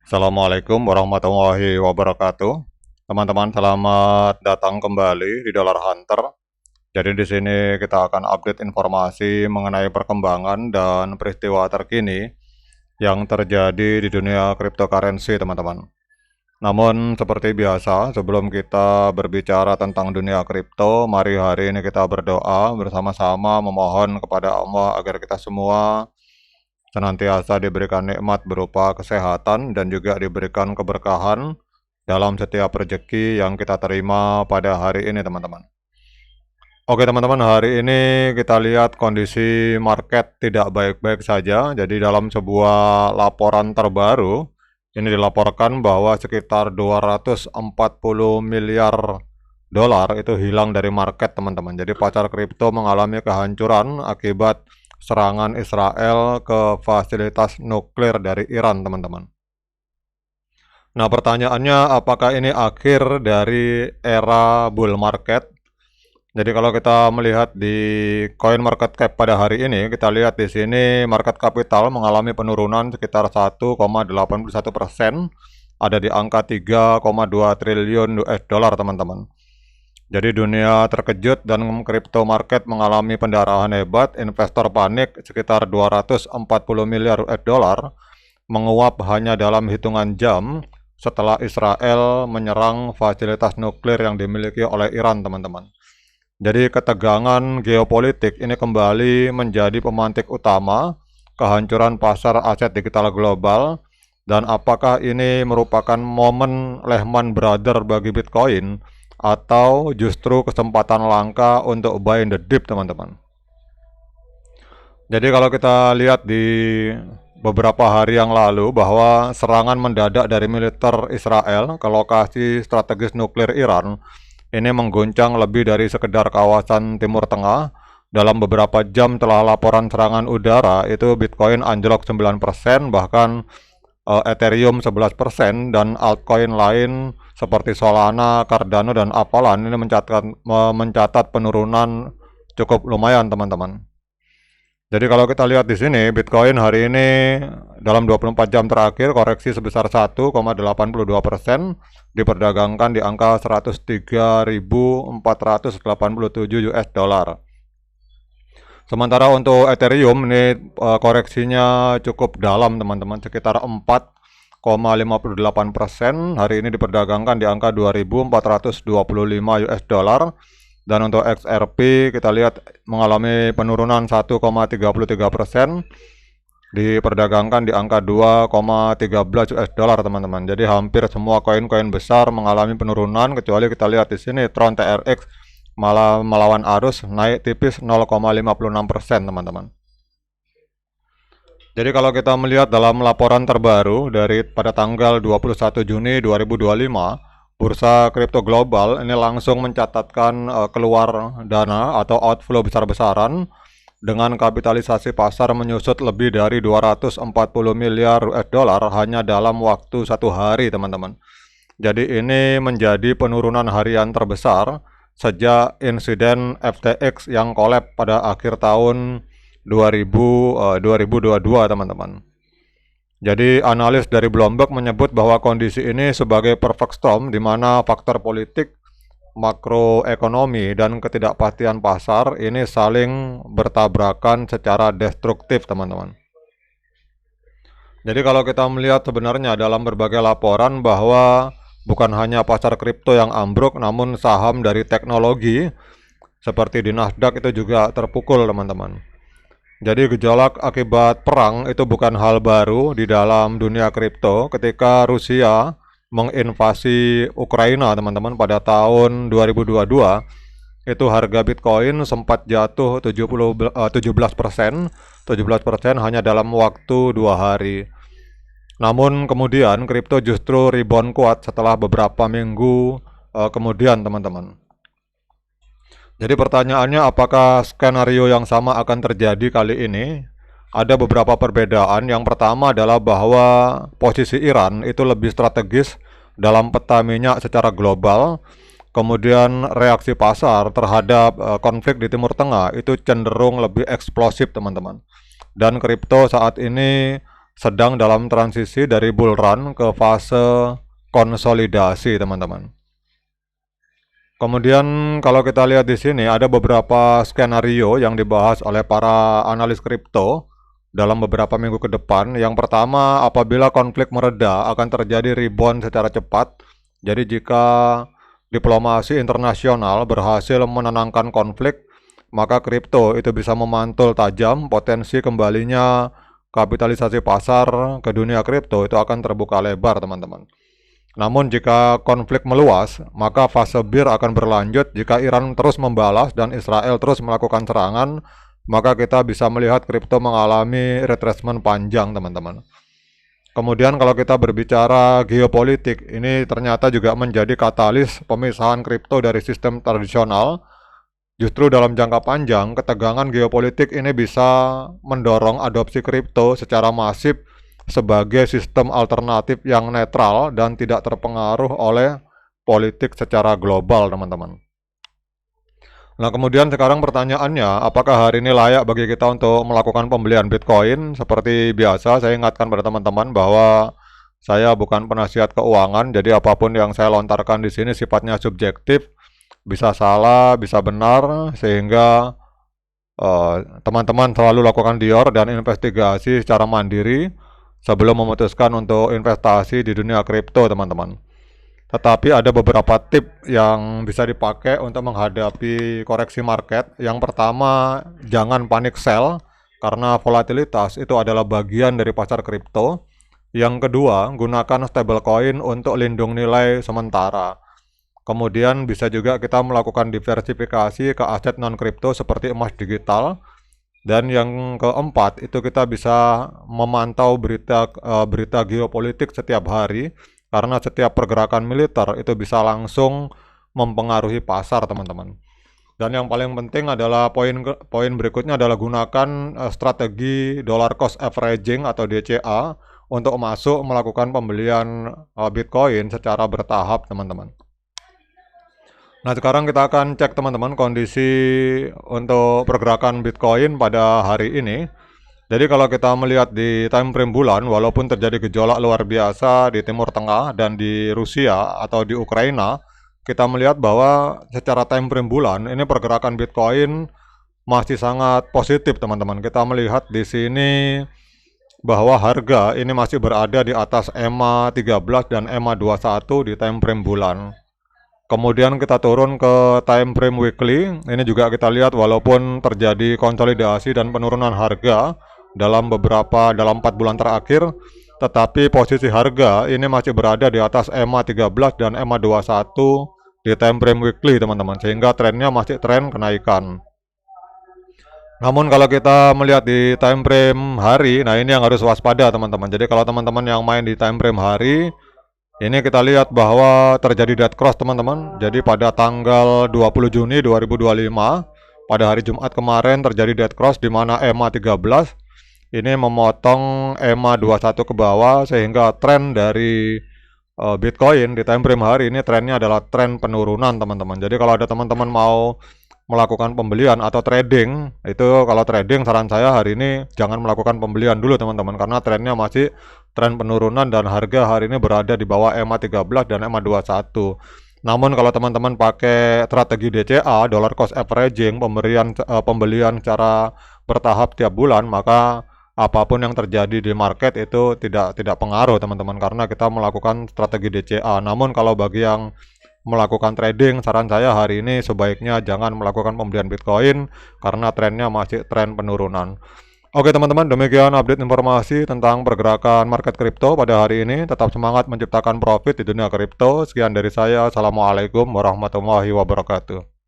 Assalamualaikum warahmatullahi wabarakatuh. Teman-teman, selamat datang kembali di Dollar Hunter. Jadi di sini kita akan update informasi mengenai perkembangan dan peristiwa terkini yang terjadi di dunia cryptocurrency, teman-teman. Namun seperti biasa, sebelum kita berbicara tentang dunia kripto, mari hari ini kita berdoa bersama-sama memohon kepada Allah agar kita semua senantiasa diberikan nikmat berupa kesehatan dan juga diberikan keberkahan dalam setiap rezeki yang kita terima pada hari ini, teman-teman. Oke teman-teman, hari ini kita lihat kondisi market tidak baik-baik saja. Jadi dalam sebuah laporan terbaru, ini dilaporkan bahwa sekitar 240 miliar dolar itu hilang dari market, teman-teman. Jadi pasar kripto mengalami kehancuran akibat serangan Israel ke fasilitas nuklir dari Iran, teman-teman. Nah, pertanyaannya apakah ini akhir dari era bull market? Jadi kalau kita melihat di coin market cap pada hari ini, kita lihat di sini market capital mengalami penurunan sekitar 1,81%, ada di angka 3,2 triliun US dollar, teman-teman. Jadi dunia terkejut dan crypto market mengalami pendarahan hebat, investor panik sekitar 240 miliar US dollar menguap hanya dalam hitungan jam setelah Israel menyerang fasilitas nuklir yang dimiliki oleh Iran, teman-teman. Jadi ketegangan geopolitik ini kembali menjadi pemantik utama kehancuran pasar aset digital global. Dan apakah ini merupakan momen Lehman Brothers bagi Bitcoin atau justru kesempatan langka untuk buy in the dip, teman-teman? Jadi kalau kita lihat di beberapa hari yang lalu bahwa serangan mendadak dari militer Israel ke lokasi strategis nuklir Iran ini mengguncang lebih dari sekedar kawasan Timur Tengah. Dalam beberapa jam setelah laporan serangan udara itu Bitcoin anjlok 9%, bahkan Ethereum 11%, dan altcoin lain seperti Solana, Cardano, dan Avalanche ini mencatat penurunan cukup lumayan, teman-teman. Jadi kalau kita lihat di sini, Bitcoin hari ini dalam 24 jam terakhir koreksi sebesar 1,82%, diperdagangkan di angka 103.487 US dollar. Sementara untuk Ethereum ini koreksinya cukup dalam, teman-teman, sekitar 4,58%. Hari ini diperdagangkan di angka 2.425 US dollar. Dan untuk XRP kita lihat mengalami penurunan 1,33%, diperdagangkan di angka 2,13 US dollar, teman-teman. Jadi hampir semua koin-koin besar mengalami penurunan, kecuali kita lihat di sini Tron TRX malah melawan arus naik tipis 0,56%, teman-teman. Jadi kalau kita melihat dalam laporan terbaru dari pada tanggal 21 Juni 2025, bursa kripto global ini langsung mencatatkan keluar dana atau outflow besar-besaran dengan kapitalisasi pasar menyusut lebih dari 240 miliar US dollar hanya dalam waktu satu hari, teman-teman. Jadi ini menjadi penurunan harian terbesar sejak insiden FTX yang kolap pada akhir tahun 2022, teman-teman. Jadi analis dari Bloomberg menyebut bahwa kondisi ini sebagai perfect storm di mana faktor politik, makroekonomi, dan ketidakpastian pasar ini saling bertabrakan secara destruktif, teman-teman. Jadi kalau kita melihat sebenarnya dalam berbagai laporan bahwa bukan hanya pasar kripto yang ambruk, namun saham dari teknologi seperti di Nasdaq itu juga terpukul, teman-teman. Jadi gejolak akibat perang itu bukan hal baru di dalam dunia kripto. Ketika Rusia menginvasi Ukraina, teman-teman, pada tahun 2022, itu harga Bitcoin sempat jatuh 17% hanya dalam waktu 2 hari. Namun kemudian kripto justru rebound kuat setelah beberapa minggu kemudian, teman-teman. Jadi pertanyaannya, apakah skenario yang sama akan terjadi kali ini? Ada beberapa perbedaan. Yang pertama adalah bahwa posisi Iran itu lebih strategis dalam peta minyak secara global. Kemudian reaksi pasar terhadap konflik di Timur Tengah itu cenderung lebih eksplosif, teman-teman. Dan kripto saat ini sedang dalam transisi dari bull run ke fase konsolidasi, teman-teman. Kemudian kalau kita lihat di sini ada beberapa skenario yang dibahas oleh para analis kripto dalam beberapa minggu ke depan. Yang pertama, apabila konflik mereda akan terjadi rebound secara cepat. Jadi jika diplomasi internasional berhasil menenangkan konflik, maka kripto itu bisa memantul tajam. Potensi kembalinya kapitalisasi pasar ke dunia kripto itu akan terbuka lebar, teman-teman. Namun jika konflik meluas, maka fase bear akan berlanjut. Jika Iran terus membalas dan Israel terus melakukan serangan, maka kita bisa melihat kripto mengalami retracement panjang, teman-teman. Kemudian kalau kita berbicara geopolitik, ini ternyata juga menjadi katalis pemisahan kripto dari sistem tradisional. Justru dalam jangka panjang, ketegangan geopolitik ini bisa mendorong adopsi kripto secara masif sebagai sistem alternatif yang netral dan tidak terpengaruh oleh politik secara global, teman-teman. Nah, kemudian sekarang pertanyaannya, apakah hari ini layak bagi kita untuk melakukan pembelian Bitcoin? Seperti biasa, saya ingatkan pada teman-teman bahwa saya bukan penasihat keuangan, jadi apapun yang saya lontarkan di sini sifatnya subjektif, bisa salah, bisa benar, sehingga teman-teman selalu lakukan dior dan investigasi secara mandiri sebelum memutuskan untuk investasi di dunia kripto, teman-teman. Tetapi ada beberapa tip yang bisa dipakai untuk menghadapi koreksi market. Yang pertama, jangan panik sell karena volatilitas itu adalah bagian dari pasar kripto. Yang kedua, gunakan stablecoin untuk lindung nilai sementara. Kemudian bisa juga kita melakukan diversifikasi ke aset non-kripto seperti emas digital. Dan yang keempat, itu kita bisa memantau berita geopolitik setiap hari, karena setiap pergerakan militer itu bisa langsung mempengaruhi pasar, teman-teman. Dan yang paling penting adalah poin berikutnya adalah gunakan strategi dollar cost averaging atau DCA untuk masuk melakukan pembelian Bitcoin secara bertahap, teman-teman. Nah, sekarang kita akan cek, teman-teman, kondisi untuk pergerakan Bitcoin pada hari ini. Jadi kalau kita melihat di time frame bulan, walaupun terjadi gejolak luar biasa di Timur Tengah dan di Rusia atau di Ukraina, kita melihat bahwa secara time frame bulan ini pergerakan Bitcoin masih sangat positif, teman-teman. Kita melihat di sini bahwa harga ini masih berada di atas EMA 13 dan EMA 21 di time frame bulan. Kemudian kita turun ke time frame weekly. Ini juga kita lihat walaupun terjadi konsolidasi dan penurunan harga dalam 4 bulan terakhir, tetapi posisi harga ini masih berada di atas EMA 13 dan EMA 21 di time frame weekly, teman-teman, sehingga trennya masih tren kenaikan. Namun kalau kita melihat di time frame hari, nah ini yang harus waspada, teman-teman. Jadi kalau teman-teman yang main di time frame hari, ini kita lihat bahwa terjadi dead cross, teman-teman. Jadi pada tanggal 20 Juni 2025, pada hari Jumat kemarin terjadi dead cross di mana EMA 13 ini memotong EMA 21 ke bawah, sehingga tren dari Bitcoin di time frame hari ini trennya adalah tren penurunan, teman-teman. Jadi kalau ada teman-teman mau melakukan pembelian atau trading, itu kalau trading saran saya hari ini jangan melakukan pembelian dulu, teman-teman, karena trennya masih tren penurunan dan harga hari ini berada di bawah EMA 13 dan EMA 21. Namun kalau teman-teman pakai strategi DCA, dollar cost averaging, pembelian secara bertahap tiap bulan, maka apapun yang terjadi di market itu tidak pengaruh, teman-teman, karena kita melakukan strategi DCA. Namun kalau bagi yang melakukan trading, saran saya hari ini sebaiknya jangan melakukan pembelian Bitcoin karena trennya masih tren penurunan. Oke, teman-teman, demikian update informasi tentang pergerakan market kripto pada hari ini. Tetap semangat menciptakan profit di dunia kripto. Sekian dari saya. Assalamualaikum warahmatullahi wabarakatuh.